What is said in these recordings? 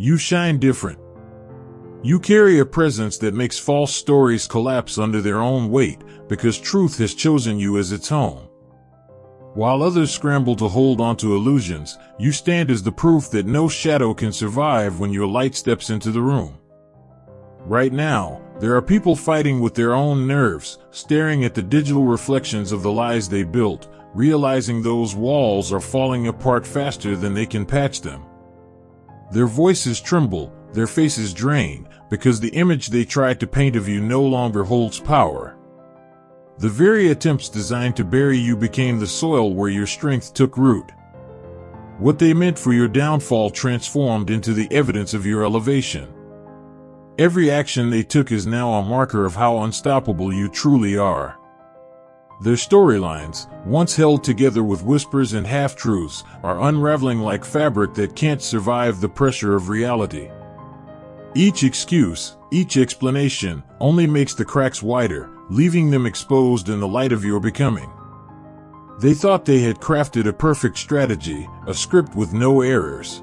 You shine different. You carry a presence that makes false stories collapse under their own weight because truth has chosen you as its home. While others scramble to hold onto illusions, you stand as the proof that no shadow can survive when your light steps into the room. Right now, there are people fighting with their own nerves, staring at the digital reflections of the lies they built, realizing those walls are falling apart faster than they can patch them. Their voices tremble, their faces drain, because the image they tried to paint of you no longer holds power. The very attempts designed to bury you became the soil where your strength took root. What they meant for your downfall transformed into the evidence of your elevation. Every action they took is now a marker of how unstoppable you truly are. Their storylines, once held together with whispers and half-truths, are unraveling like fabric that can't survive the pressure of reality. Each excuse, each explanation, only makes the cracks wider, leaving them exposed in the light of your becoming. They thought they had crafted a perfect strategy, a script with no errors.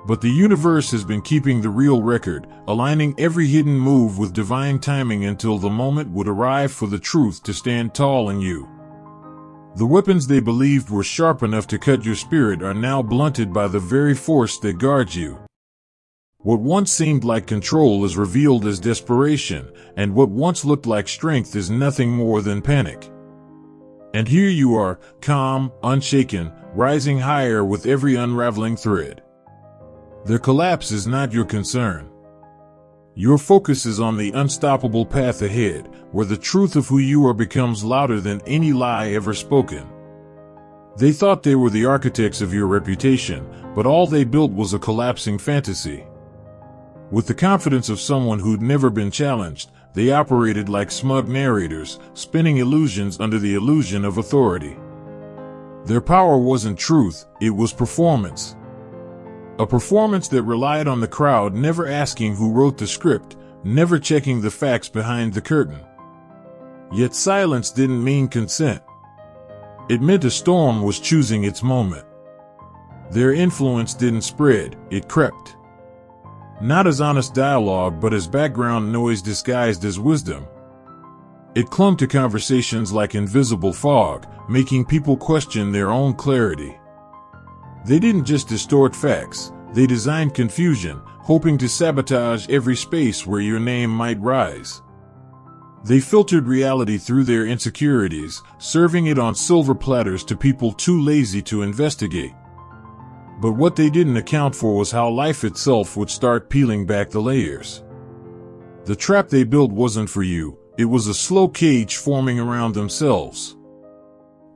But the universe has been keeping the real record, aligning every hidden move with divine timing until the moment would arrive for the truth to stand tall in you. The weapons they believed were sharp enough to cut your spirit are now blunted by the very force that guards you. What once seemed like control is revealed as desperation, and what once looked like strength is nothing more than panic. And here you are, calm, unshaken, rising higher with every unraveling thread. Their collapse is not your concern. Your focus is on the unstoppable path ahead, where the truth of who you are becomes louder than any lie ever spoken. They thought they were the architects of your reputation, but all they built was a collapsing fantasy. With the confidence of someone who'd never been challenged, they operated like smug narrators, spinning illusions under the illusion of authority. Their power wasn't truth, it was performance. A performance that relied on the crowd never asking who wrote the script, never checking the facts behind the curtain. Yet silence didn't mean consent. It meant a storm was choosing its moment. Their influence didn't spread, it crept. Not as honest dialogue but as background noise disguised as wisdom. It clung to conversations like invisible fog, making people question their own clarity. They didn't just distort facts, they designed confusion, hoping to sabotage every space where your name might rise. They filtered reality through their insecurities, serving it on silver platters to people too lazy to investigate. But what they didn't account for was how life itself would start peeling back the layers. The trap they built wasn't for you, it was a slow cage forming around themselves.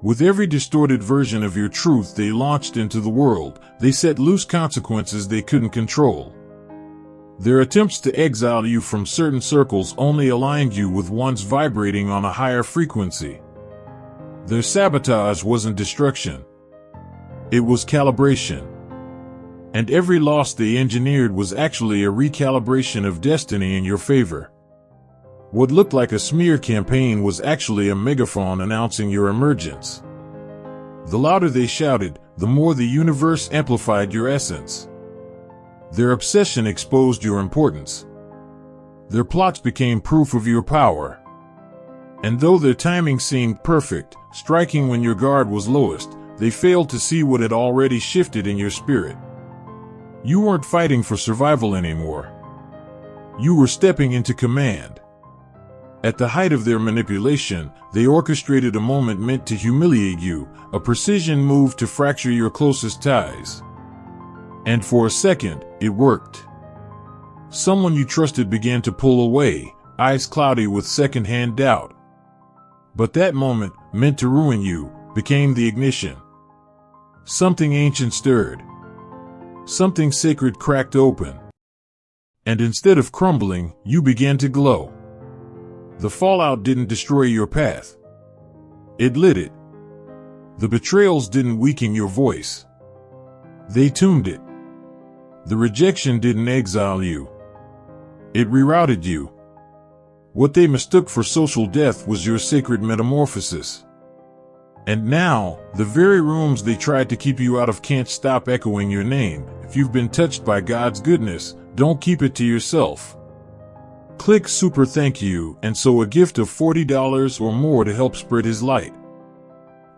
With every distorted version of your truth they launched into the world, they set loose consequences they couldn't control. Their attempts to exile you from certain circles only aligned you with ones vibrating on a higher frequency. Their sabotage wasn't destruction. It was calibration. And every loss they engineered was actually a recalibration of destiny in your favor. What looked like a smear campaign was actually a megaphone announcing your emergence. The louder they shouted, the more the universe amplified your essence. Their obsession exposed your importance. Their plots became proof of your power. And though their timing seemed perfect, striking when your guard was lowest, they failed to see what had already shifted in your spirit. You weren't fighting for survival anymore. You were stepping into command. At the height of their manipulation, they orchestrated a moment meant to humiliate you, a precision move to fracture your closest ties. And for a second, it worked. Someone you trusted began to pull away, eyes cloudy with second-hand doubt. But that moment, meant to ruin you, became the ignition. Something ancient stirred. Something sacred cracked open. And instead of crumbling, you began to glow. The fallout didn't destroy your path. It lit it. The betrayals didn't weaken your voice. They tuned it. The rejection didn't exile you. It rerouted you. What they mistook for social death was your sacred metamorphosis. And now, the very rooms they tried to keep you out of can't stop echoing your name. If you've been touched by God's goodness, don't keep it to yourself. Click Super Thank You and sow a gift of $40 or more to help spread His light.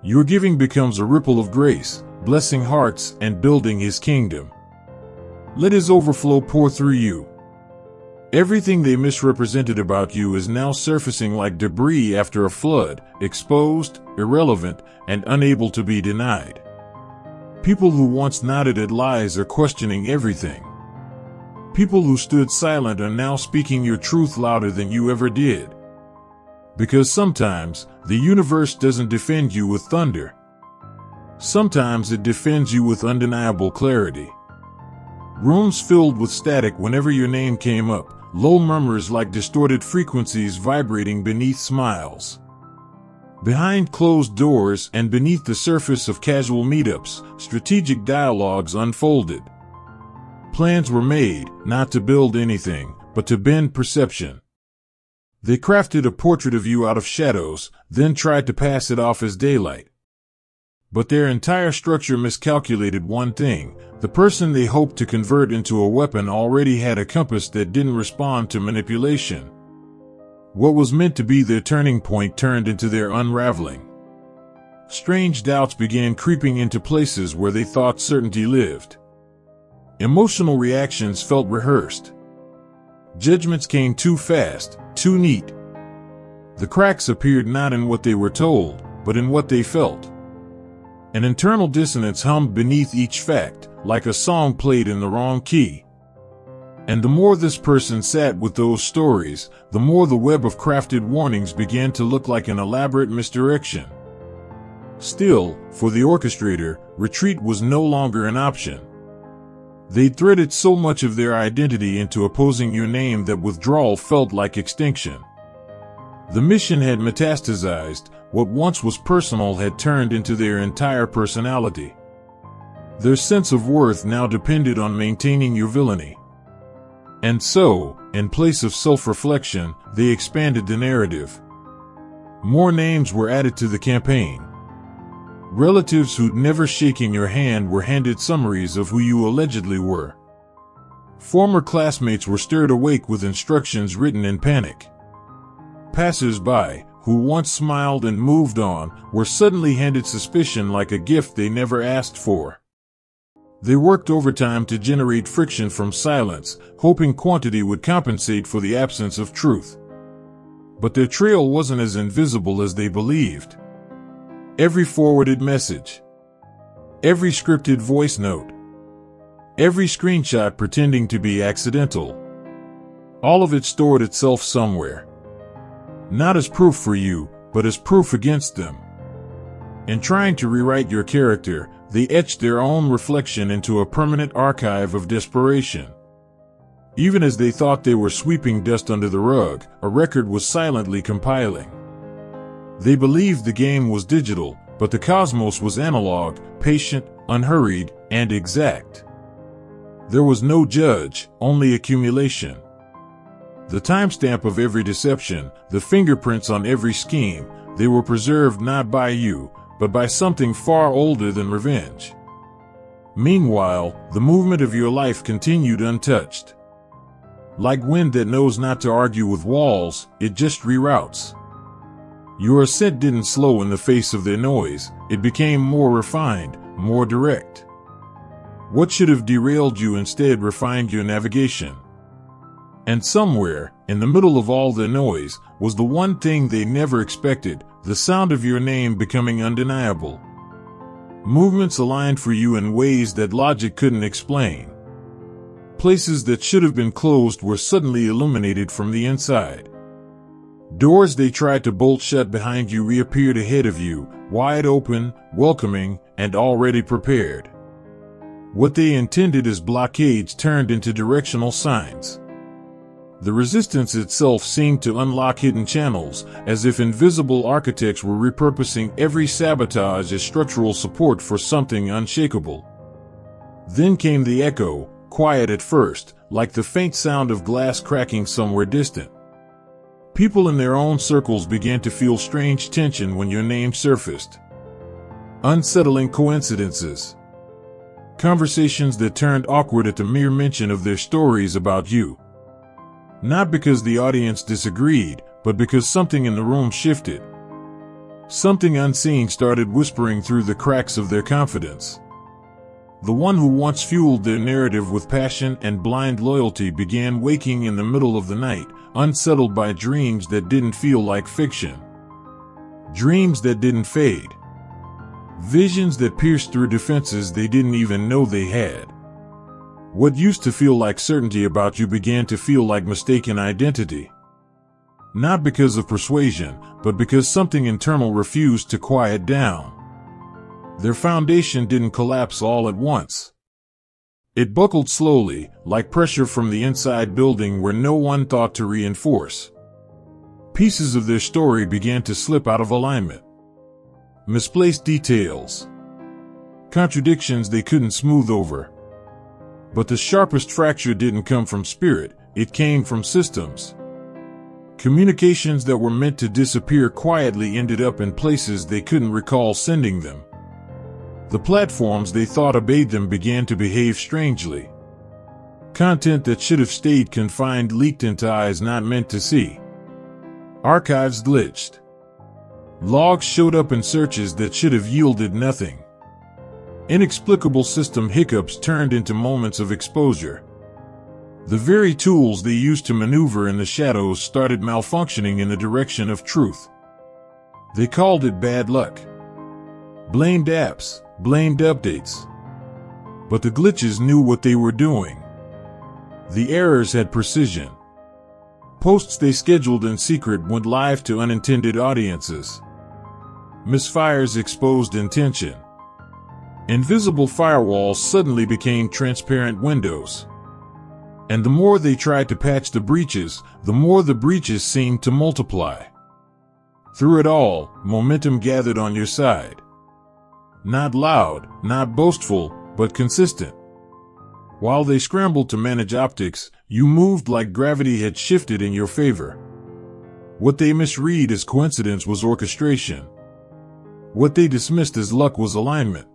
Your giving becomes a ripple of grace, blessing hearts and building His kingdom. Let His overflow pour through you. Everything they misrepresented about you is now surfacing like debris after a flood, exposed, irrelevant, and unable to be denied. People who once nodded at lies are questioning everything. People who stood silent are now speaking your truth louder than you ever did. Because sometimes, the universe doesn't defend you with thunder. Sometimes it defends you with undeniable clarity. Rooms filled with static whenever your name came up, low murmurs like distorted frequencies vibrating beneath smiles. Behind closed doors and beneath the surface of casual meetups, strategic dialogues unfolded. Plans were made, not to build anything, but to bend perception. They crafted a portrait of you out of shadows, then tried to pass it off as daylight. But their entire structure miscalculated one thing. The person they hoped to convert into a weapon already had a compass that didn't respond to manipulation. What was meant to be their turning point turned into their unraveling. Strange doubts began creeping into places where they thought certainty lived. Emotional reactions felt rehearsed. Judgments came too fast, too neat. The cracks appeared not in what they were told, but in what they felt. An internal dissonance hummed beneath each fact, like a song played in the wrong key. And the more this person sat with those stories, the more the web of crafted warnings began to look like an elaborate misdirection. Still, for the orchestrator, retreat was no longer an option. They'd threaded so much of their identity into opposing your name that withdrawal felt like extinction. The mission had metastasized. What once was personal had turned into their entire personality. Their sense of worth now depended on maintaining your villainy. And so, in place of self-reflection, they expanded the narrative. More names were added to the campaign. Relatives who'd never shaken your hand were handed summaries of who you allegedly were. Former classmates were stirred awake with instructions written in panic. Passers-by, who once smiled and moved on, were suddenly handed suspicion like a gift they never asked for. They worked overtime to generate friction from silence, hoping quantity would compensate for the absence of truth. But their trail wasn't as invisible as they believed. Every forwarded message, every scripted voice note, every screenshot pretending to be accidental, all of it stored itself somewhere. Not as proof for you, but as proof against them. In trying to rewrite your character, they etched their own reflection into a permanent archive of desperation. Even as they thought they were sweeping dust under the rug, a record was silently compiling. They believed the game was digital, but the cosmos was analog, patient, unhurried, and exact. There was no judge, only accumulation. The timestamp of every deception, the fingerprints on every scheme, they were preserved not by you, but by something far older than revenge. Meanwhile, the movement of your life continued untouched. Like wind that knows not to argue with walls, it just reroutes. Your ascent didn't slow in the face of their noise, it became more refined, more direct. What should have derailed you instead refined your navigation. And somewhere, in the middle of all the noise, was the one thing they never expected, the sound of your name becoming undeniable. Movements aligned for you in ways that logic couldn't explain. Places that should have been closed were suddenly illuminated from the inside. Doors they tried to bolt shut behind you reappeared ahead of you, wide open, welcoming, and already prepared. What they intended as blockades turned into directional signs. The resistance itself seemed to unlock hidden channels, as if invisible architects were repurposing every sabotage as structural support for something unshakable. Then came the echo, quiet at first, like the faint sound of glass cracking somewhere distant. People in their own circles began to feel strange tension when your name surfaced. Unsettling coincidences. Conversations that turned awkward at the mere mention of their stories about you. Not because the audience disagreed, but because something in the room shifted. Something unseen started whispering through the cracks of their confidence. The one who once fueled their narrative with passion and blind loyalty began waking in the middle of the night, unsettled by dreams that didn't feel like fiction. Dreams that didn't fade. Visions that pierced through defenses they didn't even know they had. What used to feel like certainty about you began to feel like mistaken identity. Not because of persuasion, but because something internal refused to quiet down. Their foundation didn't collapse all at once. It buckled slowly, like pressure from the inside building where no one thought to reinforce. Pieces of their story began to slip out of alignment. Misplaced details. Contradictions they couldn't smooth over. But the sharpest fracture didn't come from spirit, it came from systems. Communications that were meant to disappear quietly ended up in places they couldn't recall sending them. The platforms they thought obeyed them began to behave strangely. Content that should have stayed confined leaked into eyes not meant to see. Archives glitched. Logs showed up in searches that should have yielded nothing. Inexplicable system hiccups turned into moments of exposure. The very tools they used to maneuver in the shadows started malfunctioning in the direction of truth. They called it bad luck. Blamed apps, blamed updates. But the glitches knew what they were doing. The errors had precision. Posts they scheduled in secret went live to unintended audiences. Misfires exposed intention. Invisible firewalls suddenly became transparent windows. And the more they tried to patch the breaches, the more the breaches seemed to multiply. Through it all, momentum gathered on your side. Not loud, not boastful, but consistent. While they scrambled to manage optics, you moved like gravity had shifted in your favor. What they misread as coincidence was orchestration. What they dismissed as luck was alignment.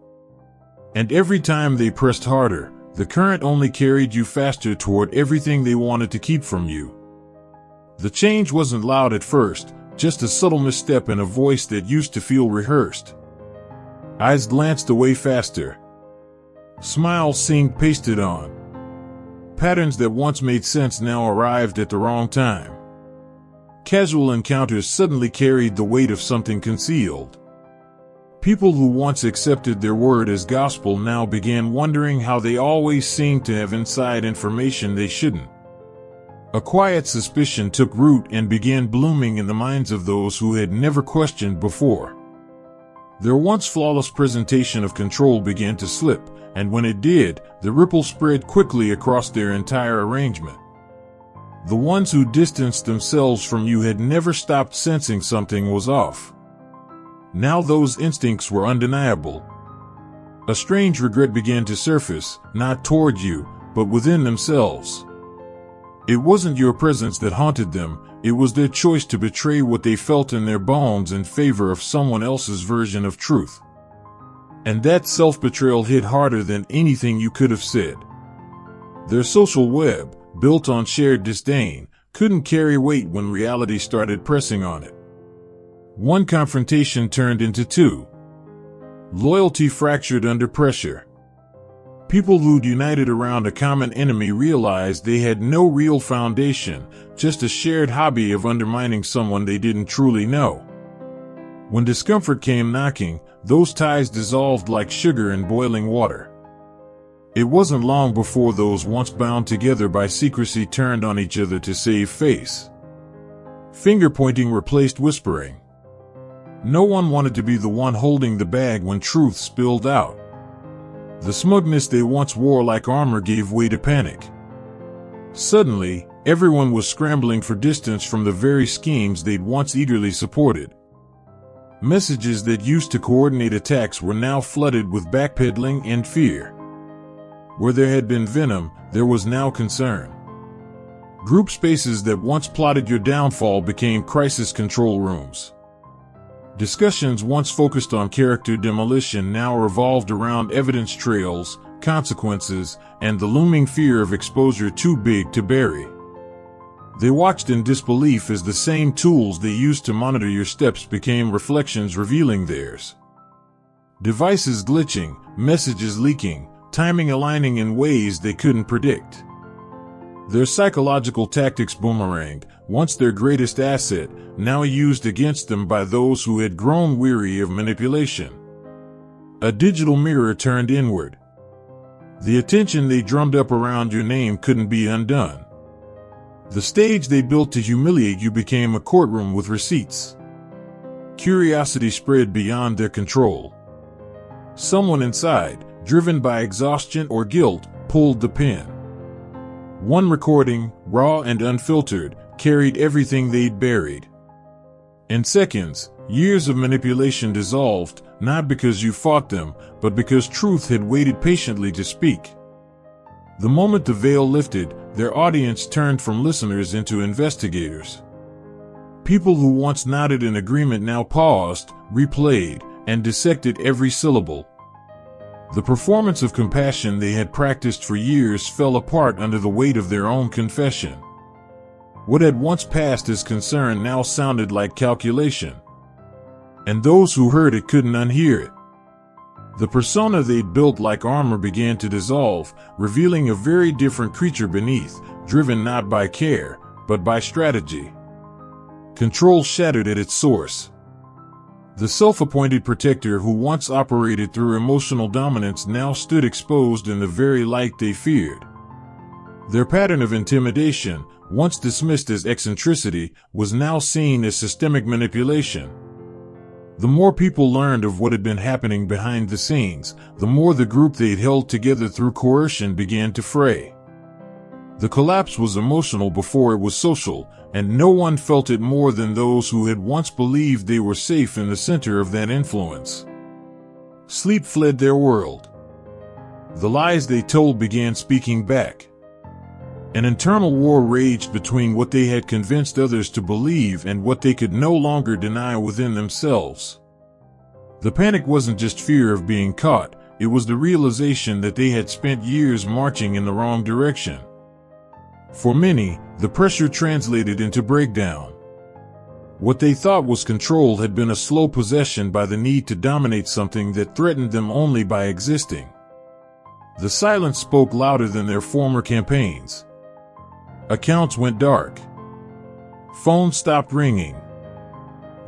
And every time they pressed harder, the current only carried you faster toward everything they wanted to keep from you. The change wasn't loud at first, just a subtle misstep in a voice that used to feel rehearsed. Eyes glanced away faster. Smiles seemed pasted on. Patterns that once made sense now arrived at the wrong time. Casual encounters suddenly carried the weight of something concealed. People who once accepted their word as gospel now began wondering how they always seemed to have inside information they shouldn't. A quiet suspicion took root and began blooming in the minds of those who had never questioned before. Their once flawless presentation of control began to slip, and when it did, the ripple spread quickly across their entire arrangement. The ones who distanced themselves from you had never stopped sensing something was off. Now those instincts were undeniable. A strange regret began to surface, not toward you, but within themselves. It wasn't your presence that haunted them, it was their choice to betray what they felt in their bones in favor of someone else's version of truth. And that self-betrayal hit harder than anything you could have said. Their social web, built on shared disdain, couldn't carry weight when reality started pressing on it. One confrontation turned into two. Loyalty fractured under pressure. People who'd united around a common enemy realized they had no real foundation, just a shared hobby of undermining someone they didn't truly know. When discomfort came knocking, those ties dissolved like sugar in boiling water. It wasn't long before those once bound together by secrecy turned on each other to save face. Finger-pointing replaced whispering. No one wanted to be the one holding the bag when truth spilled out. The smugness they once wore like armor gave way to panic. Suddenly, everyone was scrambling for distance from the very schemes they'd once eagerly supported. Messages that used to coordinate attacks were now flooded with backpedaling and fear. Where there had been venom, there was now concern. Group spaces that once plotted your downfall became crisis control rooms. Discussions once focused on character demolition now revolved around evidence trails, consequences, and the looming fear of exposure too big to bury. They watched in disbelief as the same tools they used to monitor your steps became reflections revealing theirs. Devices glitching, messages leaking, timing aligning in ways they couldn't predict. Their psychological tactics boomeranged, once their greatest asset, now used against them by those who had grown weary of manipulation. A digital mirror turned inward. The attention they drummed up around your name couldn't be undone. The stage they built to humiliate you became a courtroom with receipts. Curiosity spread beyond their control. Someone inside, driven by exhaustion or guilt, pulled the pin. One recording, raw and unfiltered, carried everything they'd buried. In seconds, years of manipulation dissolved, not because you fought them, but because truth had waited patiently to speak. The moment the veil lifted, their audience turned from listeners into investigators. People who once nodded in agreement now paused, replayed, and dissected every syllable. The performance of compassion they had practiced for years fell apart under the weight of their own confession. What had once passed as concern now sounded like calculation. And those who heard it couldn't unhear it. The persona they'd built like armor began to dissolve, revealing a very different creature beneath, driven not by care, but by strategy. Control shattered at its source. The self-appointed protector who once operated through emotional dominance now stood exposed in the very light they feared. Their pattern of intimidation, once dismissed as eccentricity, was now seen as systemic manipulation. The more people learned of what had been happening behind the scenes, the more the group they'd held together through coercion began to fray. The collapse was emotional before it was social, and no one felt it more than those who had once believed they were safe in the center of that influence. Sleep fled their world. The lies they told began speaking back. An internal war raged between what they had convinced others to believe and what they could no longer deny within themselves. The panic wasn't just fear of being caught, it was the realization that they had spent years marching in the wrong direction. For many, the pressure translated into breakdown. What they thought was control had been a slow possession by the need to dominate something that threatened them only by existing. The silence spoke louder than their former campaigns. Accounts went dark. Phones stopped ringing.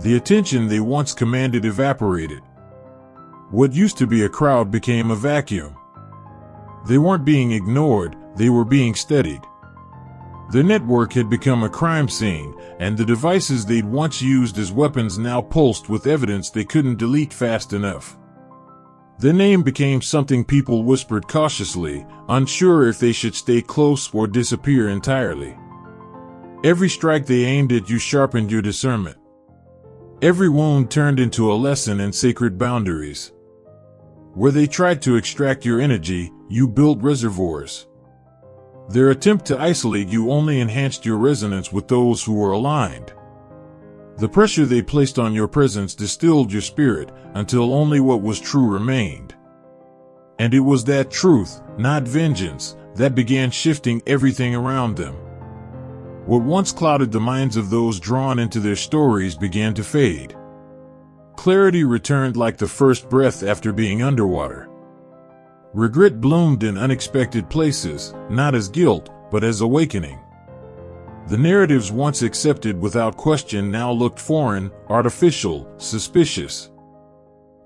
The attention they once commanded evaporated. What used to be a crowd became a vacuum. They weren't being ignored, they were being studied. Their network had become a crime scene, and the devices they'd once used as weapons now pulsed with evidence they couldn't delete fast enough. Their name became something people whispered cautiously, unsure if they should stay close or disappear entirely. Every strike they aimed at you sharpened your discernment. Every wound turned into a lesson in sacred boundaries. Where they tried to extract your energy, you built reservoirs. Their attempt to isolate you only enhanced your resonance with those who were aligned. The pressure they placed on your presence distilled your spirit until only what was true remained. And it was that truth, not vengeance, that began shifting everything around them. What once clouded the minds of those drawn into their stories began to fade. Clarity returned like the first breath after being underwater. Regret bloomed in unexpected places, not as guilt, but as awakening. The narratives once accepted without question now looked foreign, artificial, suspicious.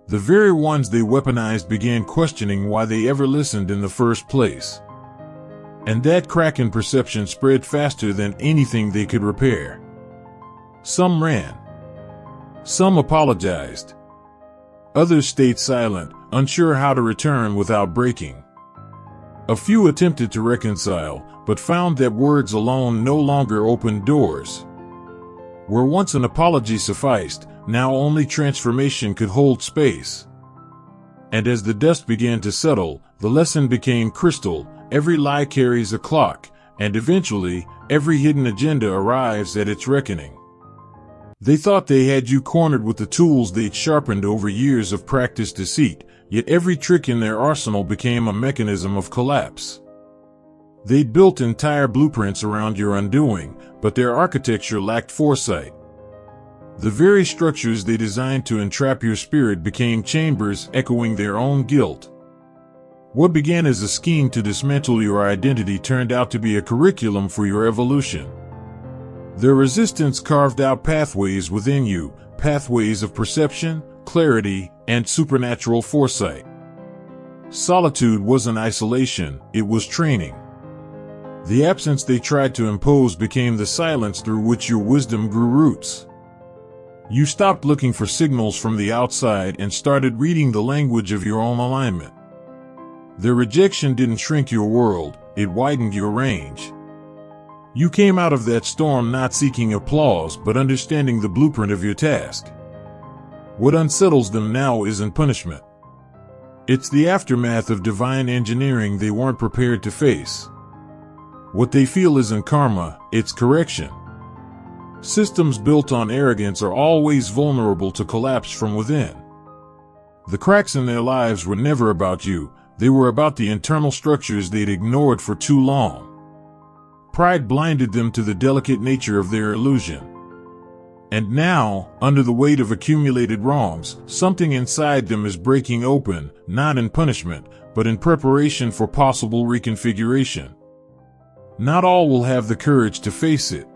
The very ones they weaponized began questioning why they ever listened in the first place. And that crack in perception spread faster than anything they could repair. Some ran. Some apologized. Others stayed silent, unsure how to return without breaking. A few attempted to reconcile, but found that words alone no longer opened doors. Where once an apology sufficed, now only transformation could hold space. And as the dust began to settle, the lesson became crystal: every lie carries a clock, and eventually, every hidden agenda arrives at its reckoning. They thought they had you cornered with the tools they'd sharpened over years of practiced deceit, yet every trick in their arsenal became a mechanism of collapse. They'd built entire blueprints around your undoing, but their architecture lacked foresight. The very structures they designed to entrap your spirit became chambers echoing their own guilt. What began as a scheme to dismantle your identity turned out to be a curriculum for your evolution. Their resistance carved out pathways within you, pathways of perception, clarity, and supernatural foresight. Solitude wasn't isolation, it was training. The absence they tried to impose became the silence through which your wisdom grew roots. You stopped looking for signals from the outside and started reading the language of your own alignment. Their rejection didn't shrink your world, it widened your range. You came out of that storm not seeking applause but understanding the blueprint of your task. What unsettles them now isn't punishment. It's the aftermath of divine engineering they weren't prepared to face. What they feel isn't karma, it's correction. Systems built on arrogance are always vulnerable to collapse from within. The cracks in their lives were never about you, they were about the internal structures they'd ignored for too long. Pride blinded them to the delicate nature of their illusion. And now, under the weight of accumulated wrongs, something inside them is breaking open, not in punishment, but in preparation for possible reconfiguration. Not all will have the courage to face it.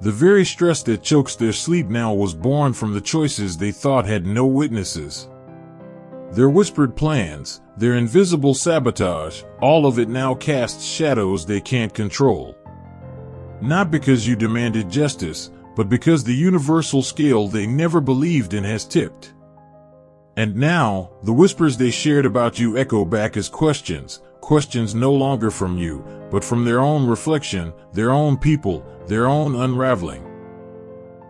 The very stress that chokes their sleep now was born from the choices they thought had no witnesses. Their whispered plans, their invisible sabotage, all of it now casts shadows they can't control. Not because you demanded justice, but because the universal scale they never believed in has tipped. And now, the whispers they shared about you echo back as questions, questions no longer from you, but from their own reflection, their own people, their own unraveling.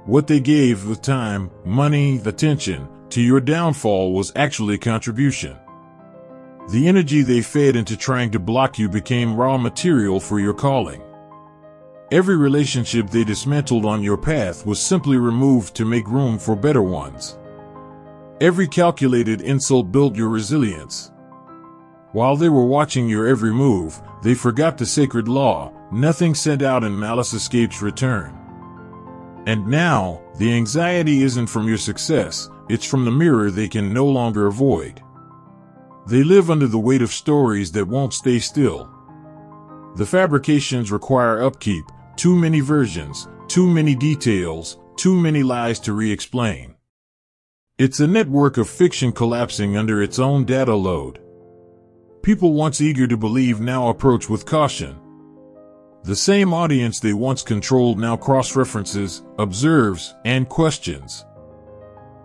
What they gave with time, money, attention, to your downfall was actually contribution. The energy they fed into trying to block you became raw material for your calling. Every relationship they dismantled on your path was simply removed to make room for better ones. Every calculated insult built your resilience. While they were watching your every move, they forgot the sacred law, nothing sent out in malice escapes return. And now, the anxiety isn't from your success, it's from the mirror they can no longer avoid. They live under the weight of stories that won't stay still. The fabrications require upkeep, too many versions, too many details, too many lies to re-explain. It's a network of fiction collapsing under its own data load. People once eager to believe now approach with caution. The same audience they once controlled now cross-references, observes, and questions.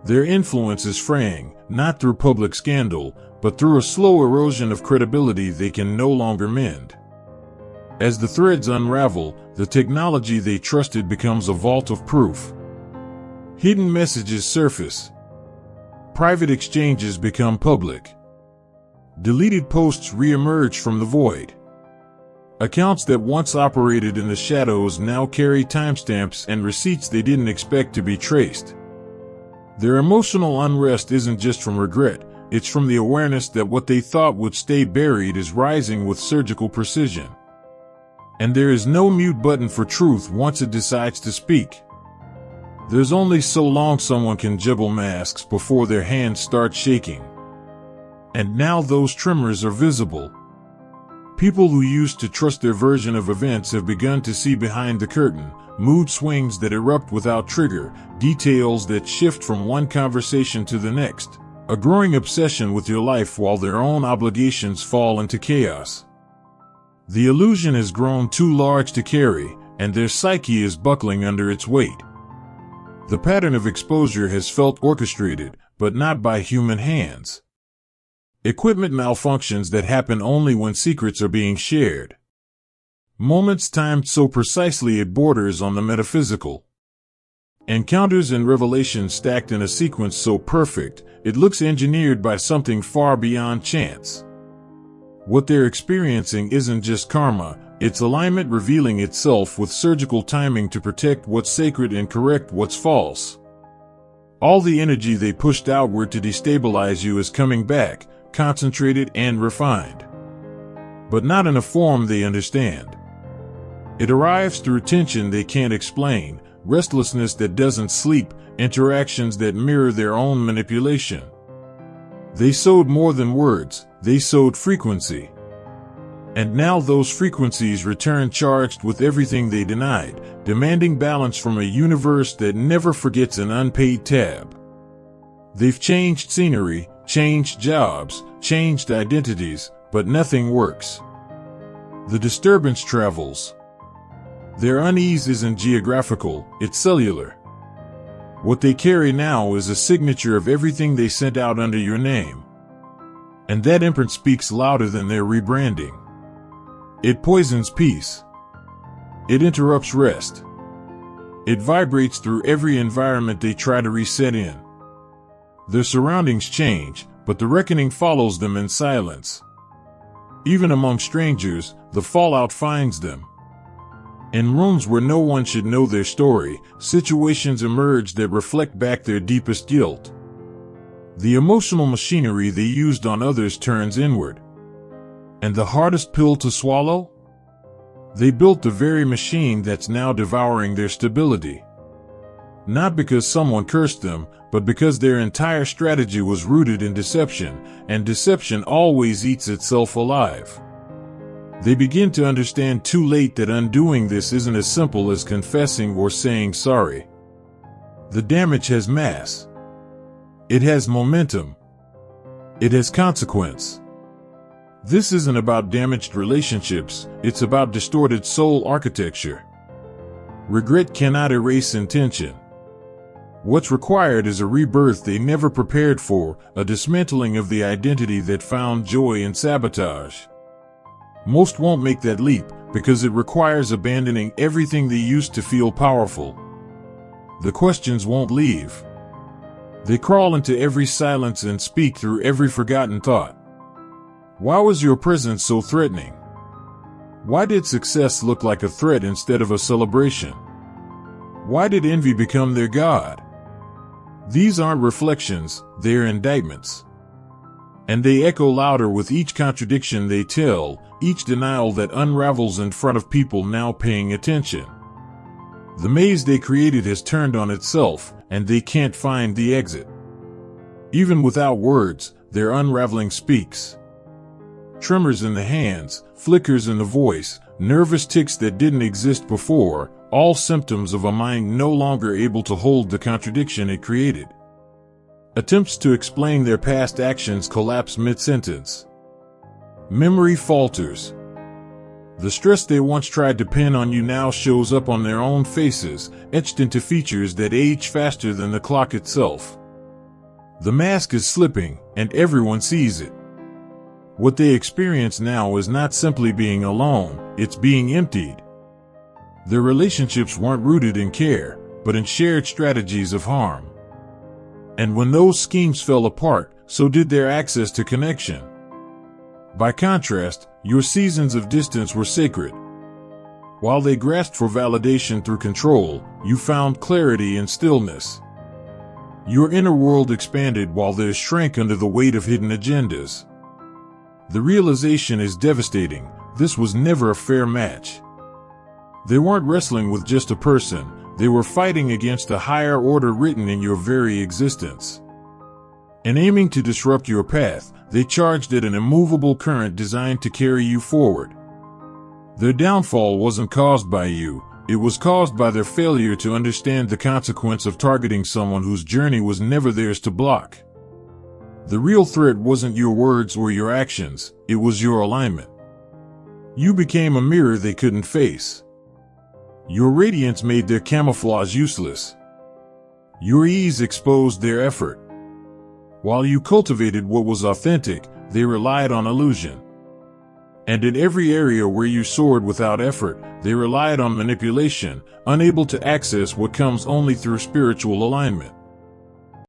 Their influence is fraying, not through public scandal, but through a slow erosion of credibility they can no longer mend. As the threads unravel, the technology they trusted becomes a vault of proof. Hidden messages surface. Private exchanges become public. Deleted posts re-emerge from the void. Accounts that once operated in the shadows now carry timestamps and receipts they didn't expect to be traced. Their emotional unrest isn't just from regret, it's from the awareness that what they thought would stay buried is rising with surgical precision. And there is no mute button for truth once it decides to speak. There's only so long someone can juggle masks before their hands start shaking. And now those tremors are visible. People who used to trust their version of events have begun to see behind the curtain, mood swings that erupt without trigger, details that shift from one conversation to the next, a growing obsession with your life while their own obligations fall into chaos. The illusion has grown too large to carry, and their psyche is buckling under its weight. The pattern of exposure has felt orchestrated, but not by human hands. Equipment malfunctions that happen only when secrets are being shared. Moments timed so precisely it borders on the metaphysical. Encounters and revelations stacked in a sequence so perfect, it looks engineered by something far beyond chance. What they're experiencing isn't just karma, its alignment revealing itself with surgical timing to protect what's sacred and correct what's false. All the energy they pushed outward to destabilize you is coming back, concentrated and refined. But not in a form they understand. It arrives through tension they can't explain, restlessness that doesn't sleep, interactions that mirror their own manipulation. They sowed more than words, they sowed frequency. And now those frequencies return charged with everything they denied, demanding balance from a universe that never forgets an unpaid tab. They've changed scenery, changed jobs, changed identities, but nothing works. The disturbance travels. Their unease isn't geographical, it's cellular. What they carry now is a signature of everything they sent out under your name. And that imprint speaks louder than their rebranding. It poisons peace. It interrupts rest. It vibrates through every environment they try to reset in. Their surroundings change, but the reckoning follows them in silence. Even among strangers, the fallout finds them. In rooms where no one should know their story, situations emerge that reflect back their deepest guilt. The emotional machinery they used on others turns inward. And the hardest pill to swallow? They built the very machine that's now devouring their stability. Not because someone cursed them, but because their entire strategy was rooted in deception, and deception always eats itself alive. They begin to understand too late that undoing this isn't as simple as confessing or saying sorry. The damage has mass. It has momentum. It has consequence. This isn't about damaged relationships, it's about distorted soul architecture. Regret cannot erase intention. What's required is a rebirth they never prepared for, a dismantling of the identity that found joy in sabotage. Most won't make that leap, because it requires abandoning everything they used to feel powerful. The questions won't leave. They crawl into every silence and speak through every forgotten thought. Why was your presence so threatening? Why did success look like a threat instead of a celebration? Why did envy become their god? These aren't reflections, they're indictments. And they echo louder with each contradiction they tell, each denial that unravels in front of people now paying attention. The maze they created has turned on itself, and they can't find the exit. Even without words, their unraveling speaks. Tremors in the hands, flickers in the voice, nervous tics that didn't exist before, all symptoms of a mind no longer able to hold the contradiction it created. Attempts to explain their past actions collapse mid-sentence. Memory falters. The stress they once tried to pin on you now shows up on their own faces, etched into features that age faster than the clock itself. The mask is slipping, and everyone sees it. What they experience now is not simply being alone, it's being emptied. Their relationships weren't rooted in care, but in shared strategies of harm. And when those schemes fell apart, so did their access to connection. By contrast, your seasons of distance were sacred. While they grasped for validation through control, you found clarity in stillness. Your inner world expanded while theirs shrank under the weight of hidden agendas. The realization is devastating. This was never a fair match. They weren't wrestling with just a person, they were fighting against a higher order written in your very existence. In aiming to disrupt your path, they charged at an immovable current designed to carry you forward. Their downfall wasn't caused by you, it was caused by their failure to understand the consequence of targeting someone whose journey was never theirs to block. The real threat wasn't your words or your actions, it was your alignment. You became a mirror they couldn't face. Your radiance made their camouflage useless. Your ease exposed their effort. While you cultivated what was authentic, they relied on illusion. And in every area where you soared without effort, they relied on manipulation, unable to access what comes only through spiritual alignment.